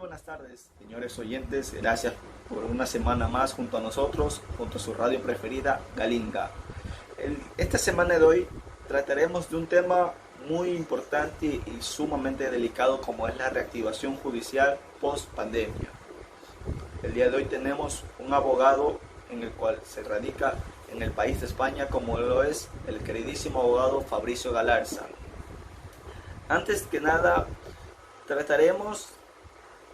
buenas tardes, señores oyentes. Gracias por una semana más junto a nosotros, junto a su radio preferida, Galinga. Esta semana de hoy trataremos de un tema muy importante y sumamente delicado como es la reactivación judicial post pandemia. El día de hoy tenemos un abogado en el cual se radica en el país de España, como lo es el queridísimo abogado Fabricio Galarza. Antes que nada, trataremos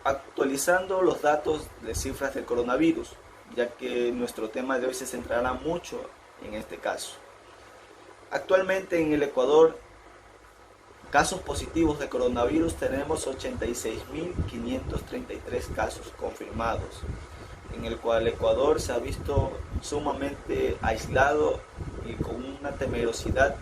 actualizando los datos de cifras del coronavirus, ya que nuestro tema de hoy se centrará mucho en este caso. Actualmente en el Ecuador, casos positivos de coronavirus tenemos 86.533 casos confirmados, en el cual el Ecuador se ha visto sumamente aislado y con una temerosidad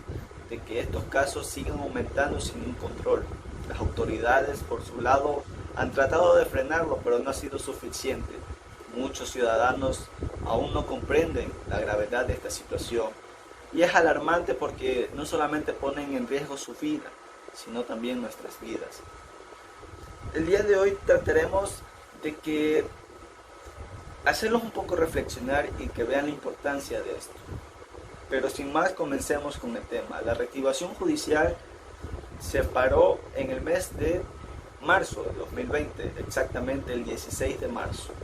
de que estos casos sigan aumentando sin un control. Las autoridades, por su lado, han tratado de frenarlo, pero no ha sido suficiente. Muchos ciudadanos aún no comprenden la gravedad de esta situación. Y es alarmante porque no solamente ponen en riesgo su vida, sino también nuestras vidas. El día de hoy trataremos de hacerlos un poco reflexionar y que vean la importancia de esto. Pero sin más, comencemos con el tema. La reactivación judicial se paró en el mes de marzo de 2020, exactamente el 16 de marzo.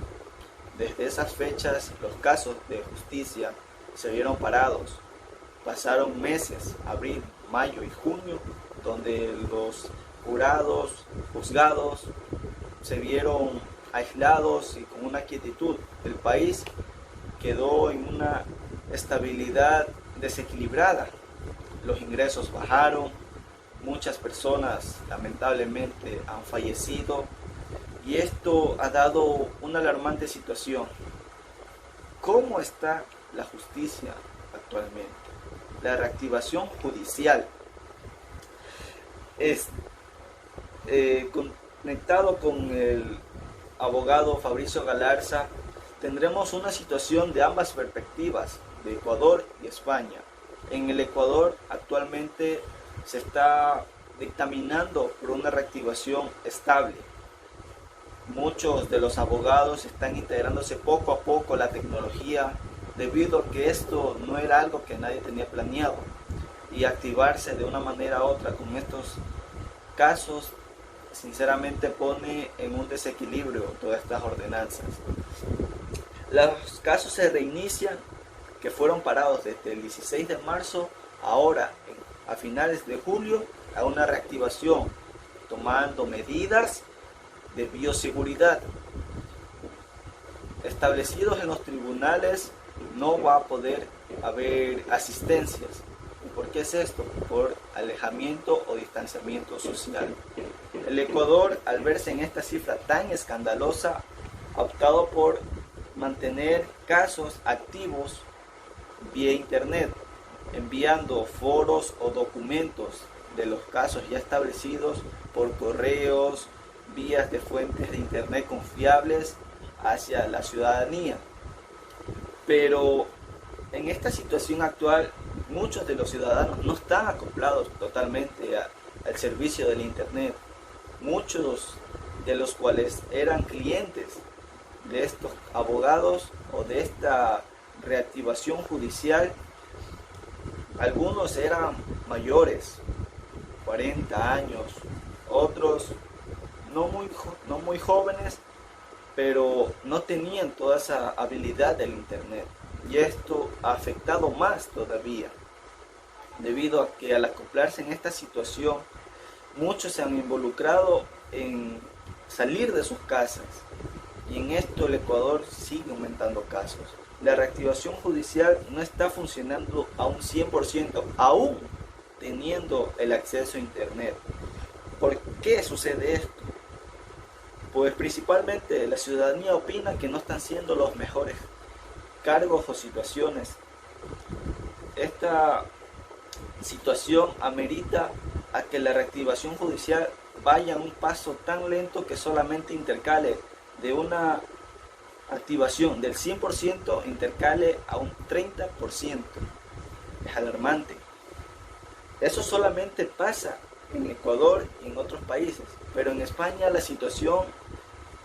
Desde esas fechas los casos de justicia se vieron parados. Pasaron meses, abril, mayo y junio, donde los juzgados se vieron aislados y con una quietud. El país quedó en una estabilidad desequilibrada. Los ingresos bajaron. Muchas personas lamentablemente han fallecido y esto ha dado una alarmante situación. ¿Cómo está la justicia actualmente? La reactivación judicial es conectado con el abogado Fabricio Galarza. Tendremos una situación de ambas perspectivas, de Ecuador y España. En el Ecuador actualmente se está dictaminando por una reactivación estable. Muchos de los abogados están integrándose poco a poco a la tecnología debido a que esto no era algo que nadie tenía planeado, y activarse de una manera u otra con estos casos sinceramente pone en un desequilibrio todas estas ordenanzas. Los casos se reinician, que fueron parados desde el 16 de marzo, ahora a finales de julio, a una reactivación, tomando medidas de bioseguridad. Establecidos en los tribunales, no va a poder haber asistencias. ¿Por qué es esto? Por alejamiento o distanciamiento social. El Ecuador, al verse en esta cifra tan escandalosa, ha optado por mantener casos activos vía internet, enviando foros o documentos de los casos ya establecidos por correos, vías de fuentes de internet confiables hacia la ciudadanía. Pero en esta situación actual, muchos de los ciudadanos no están acoplados totalmente al servicio del internet. Muchos de los cuales eran clientes de estos abogados o de esta reactivación judicial, algunos eran mayores, 40 años, otros no muy jóvenes, pero no tenían toda esa habilidad del internet. Y esto ha afectado más todavía, debido a que al acoplarse en esta situación, muchos se han involucrado en salir de sus casas. Y en esto el Ecuador sigue aumentando casos. La reactivación judicial no está funcionando a un 100%, aún teniendo el acceso a internet. ¿Por qué sucede esto? Pues principalmente la ciudadanía opina que no están siendo los mejores cargos o situaciones. Esta situación amerita a que la reactivación judicial vaya a un paso tan lento que solamente intercale de una activación del 100% intercale a un 30%. Es alarmante. Eso solamente pasa en Ecuador y en otros países, pero en España la situación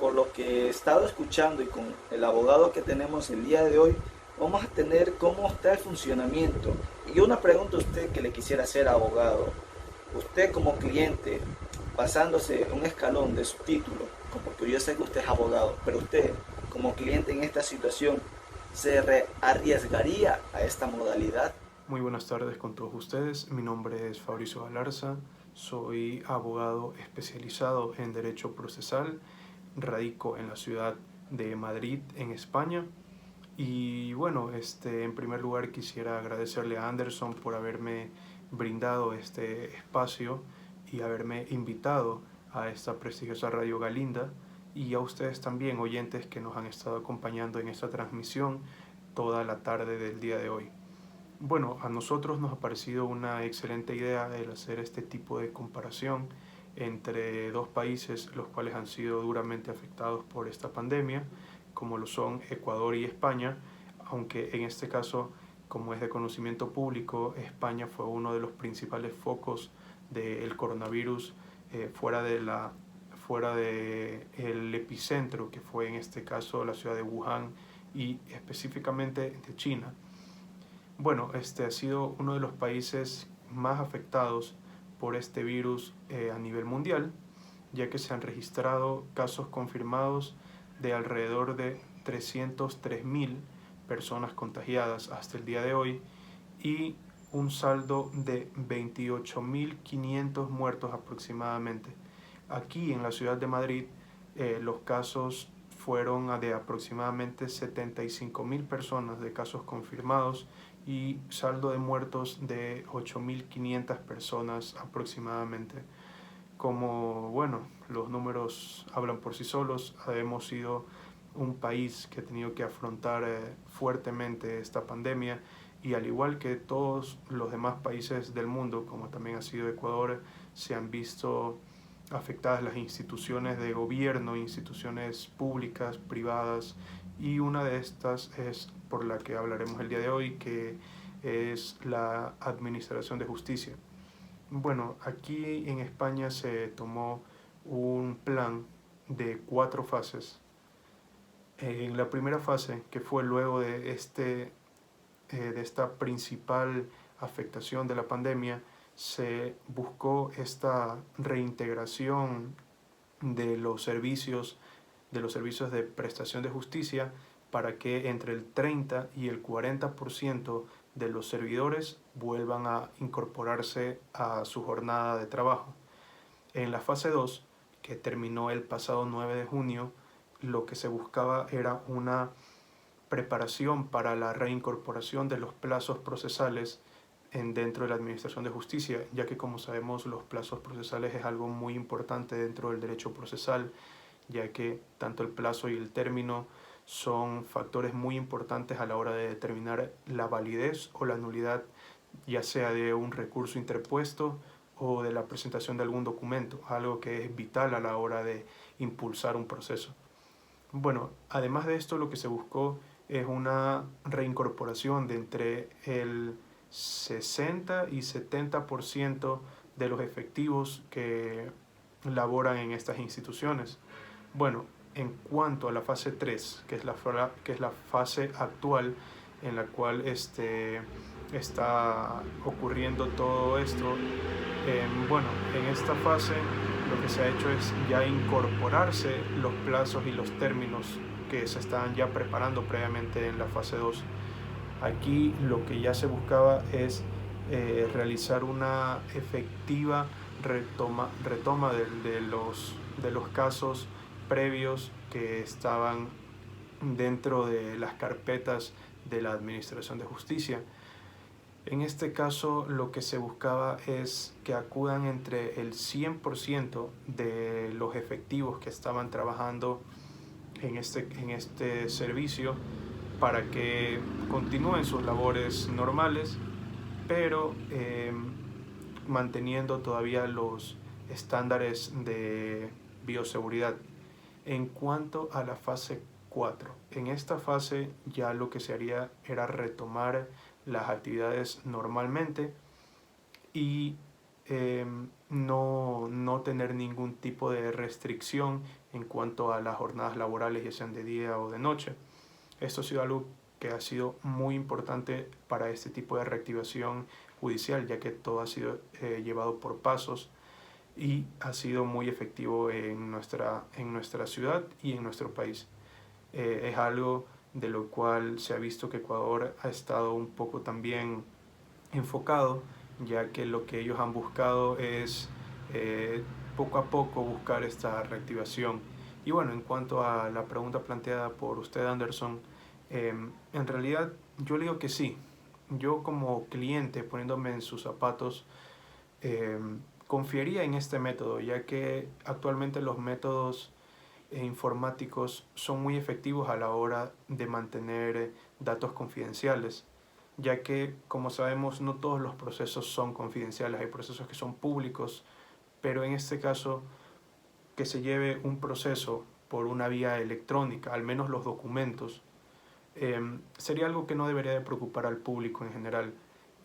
por lo que he estado escuchando y con el abogado que tenemos el día de hoy, vamos a tener cómo está el funcionamiento. Y una pregunta a usted que le quisiera hacer, abogado. Usted como cliente, pasándose un escalón de su título, porque yo sé que usted es abogado, pero usted como cliente en esta situación, ¿se arriesgaría a esta modalidad? Muy buenas tardes con todos ustedes. Mi nombre es Fabricio Galarza. Soy abogado especializado en Derecho Procesal. Radico en la ciudad de Madrid, en España. Y bueno, en primer lugar quisiera agradecerle a Anderson por haberme brindado este espacio y haberme invitado a esta prestigiosa Radio Galinda, y a ustedes también, oyentes que nos han estado acompañando en esta transmisión toda la tarde del día de hoy. Bueno, a nosotros nos ha parecido una excelente idea el hacer este tipo de comparación entre dos países los cuales han sido duramente afectados por esta pandemia, como lo son Ecuador y España, aunque en este caso, como es de conocimiento público, España fue uno de los principales focos del coronavirus, fuera de el epicentro, que fue en este caso la ciudad de Wuhan y específicamente de China. Bueno, este ha sido uno de los países más afectados por este virus a nivel mundial, ya que se han registrado casos confirmados de alrededor de 303.000 personas contagiadas hasta el día de hoy, y un saldo de 28.500 muertos aproximadamente. Aquí en la ciudad de Madrid, los casos fueron de aproximadamente 75.000 personas de casos confirmados y saldo de muertos de 8.500 personas aproximadamente. Como, bueno, los números hablan por sí solos, hemos sido un país que ha tenido que afrontar fuertemente esta pandemia, y al igual que todos los demás países del mundo, como también ha sido Ecuador, se han visto afectadas las instituciones de gobierno, instituciones públicas, privadas, y una de estas es por la que hablaremos el día de hoy, que es la Administración de Justicia. Bueno, aquí en España se tomó un plan de 4 fases. En la primera fase, que fue luego de esta principal afectación de la pandemia, se buscó esta reintegración de los servicios de prestación de justicia, para que entre el 30 y el 40% de los servidores vuelvan a incorporarse a su jornada de trabajo. En la fase 2, que terminó el pasado 9 de junio, lo que se buscaba era una preparación para la reincorporación de los plazos procesales dentro de la Administración de Justicia, ya que, como sabemos, los plazos procesales es algo muy importante dentro del derecho procesal, ya que tanto el plazo y el término son factores muy importantes a la hora de determinar la validez o la nulidad, ya sea de un recurso interpuesto o de la presentación de algún documento, algo que es vital a la hora de impulsar un proceso. Bueno, además de esto, lo que se buscó es una reincorporación de entre el 60 y 70% de los efectivos que laboran en estas instituciones. Bueno, en cuanto a la fase 3, que es la fase actual en la cual está ocurriendo todo esto, bueno, en esta fase lo que se ha hecho es ya incorporarse los plazos y los términos que se estaban ya preparando previamente en la fase 2. Aquí lo que ya se buscaba es realizar una efectiva retoma de los casos previos que estaban dentro de las carpetas de la Administración de Justicia. En este caso, lo que se buscaba es que acudan entre el 100% de los efectivos que estaban trabajando en este servicio, para que continúen sus labores normales, pero manteniendo todavía los estándares de bioseguridad. En cuanto a la fase 4, en esta fase ya lo que se haría era retomar las actividades normalmente, y no tener ningún tipo de restricción en cuanto a las jornadas laborales, ya sean de día o de noche. Esto ha sido algo que ha sido muy importante para este tipo de reactivación judicial, ya que todo ha sido llevado por pasos y ha sido muy efectivo en nuestra ciudad y en nuestro país. Es algo de lo cual se ha visto que Ecuador ha estado un poco también enfocado, ya que lo que ellos han buscado es poco a poco buscar esta reactivación. Y bueno, en cuanto a la pregunta planteada por usted, Anderson, en realidad yo le digo que sí. Yo como cliente, poniéndome en sus zapatos, eh, confiaría en este método, ya que actualmente los métodos informáticos son muy efectivos a la hora de mantener datos confidenciales, ya que, como sabemos, no todos los procesos son confidenciales, hay procesos que son públicos, pero en este caso, que se lleve un proceso por una vía electrónica, al menos los documentos, sería algo que no debería de preocupar al público en general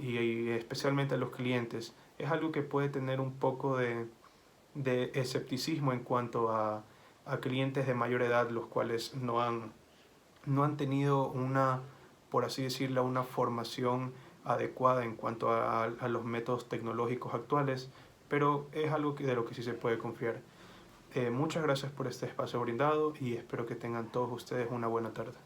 y especialmente a los clientes. Es algo que puede tener un poco de escepticismo en cuanto a clientes de mayor edad, los cuales no han tenido una, por así decirlo, una formación adecuada en cuanto a los métodos tecnológicos actuales, pero es algo de lo que sí se puede confiar. Muchas gracias por este espacio brindado y espero que tengan todos ustedes una buena tarde.